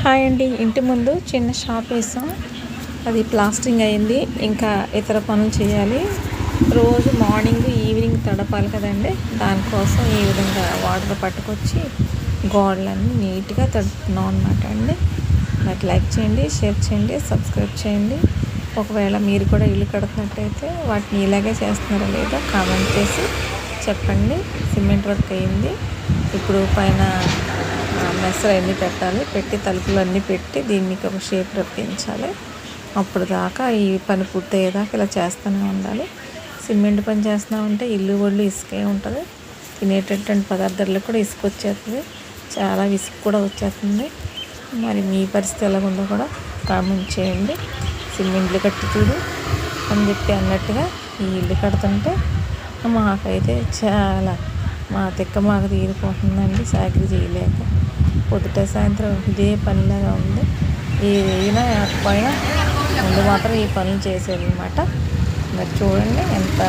Hi అండి. ఇంటి ముందు చిన్న షాప్ వేసాం. అది ప్లాస్టింగ్ అయింది. ఇంకా ఇతర పనులు చేయాలి. రోజు మార్నింగ్ ఈవినింగ్ తడపాలి కదండి. దానికోసం ఈ విధంగా వాటర్ పట్టుకొచ్చి గోడలన్నీ నీట్గా తడుపుతున్నాం అనమాట అండి. నాకు లైక్ చేయండి, షేర్ చేయండి, సబ్స్క్రైబ్ చేయండి. ఒకవేళ మీరు కూడా ఇల్లు కడుతున్నట్టయితే వాటిని ఇలాగే చేస్తున్నారా లేదా కామెంట్ చేసి చెప్పండి. సిమెంట్ వర్క్ అయింది. ఇప్పుడు పైన మెస్సులు అన్నీ పెట్టాలి. పెట్టి తలుపులు అన్నీ పెట్టి దీనికి ఒక షేప్ రప్పించాలి. అప్పుడు దాకా ఈ పని పూర్తయ్యేదాకా ఇలా చేస్తూనే ఉండాలి. సిమెంట్ పని చేస్తున్నామంటే ఇల్లు ఒళ్ళు ఇసుకే ఉంటుంది. తినేటటువంటి పదార్థాలకు కూడా ఇసుక వచ్చేస్తుంది. చాలా ఇసుక కూడా వచ్చేస్తుంది. మరి మీ పరిస్థితి ఎలాగుందో కూడా కామెంట్ చేయండి. సిమెంట్లు కట్టి చూడు అని చెప్పి అన్నట్టుగా ఈ ఇల్లు కడుతుంటే మాకైతే చాలా మా తిక్క మాకు తీరిపోతుందండి. సాకిరి చేయలేక పొద్దుట సాయంత్రం ఇదే పనిలాగా ఉంది. ఏదైనా కాకపోయినా ముందు మాత్రం ఈ పనులు చేసేది అనమాట. మరి చూడండి ఎంత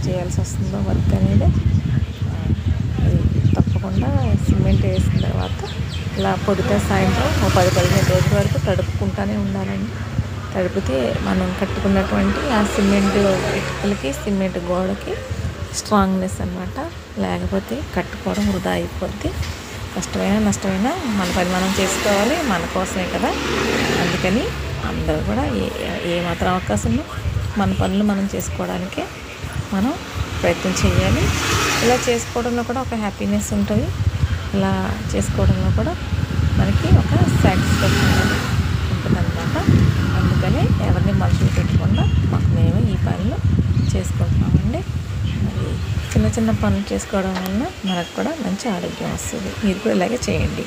చేయాల్సి వస్తుందో వర్క్ అనేది. అది తప్పకుండా సిమెంట్ వేసిన తర్వాత ఇలా పొద్దుట సాయంత్రం ఒక 10-15 రోజుల వరకు తడుపుకుంటూనే ఉండాలండి. తడిపితే మనం కట్టుకున్నటువంటి ఆ సిమెంట్ ఇటుకలకి సిమెంట్ గోడకి స్ట్రాంగ్నెస్ అనమాట. లేకపోతే కట్టుకోవడం వృధా అయిపోద్ది. కష్టమైనా నష్టమైనా మన పని మనం చేసుకోవాలి. మన కోసమే కదా. అందుకని అందరూ కూడా ఏ మాత్రం అవకాశం మన పనులు మనం చేసుకోవడానికే మనం ప్రయత్నం చేయాలి. ఇలా చేసుకోవడంలో కూడా ఒక హ్యాపీనెస్ ఉంటుంది. ఇలా చేసుకోవడంలో కూడా మనకి ఒక సాటిస్ఫాక్షన్ అనేది ఉంటుందన్నమాట. అందుకని ఎవరిని మనుషులు పెట్టకుండా మాకు మేమే ఈ పనులు చేసుకుంటున్నామండి. మరి చిన్న చిన్న పనులు చేసుకోవడం వల్ల మనకు కూడా మంచి ఆరోగ్యం వస్తుంది. మీరు కూడా ఇలాగే చేయండి.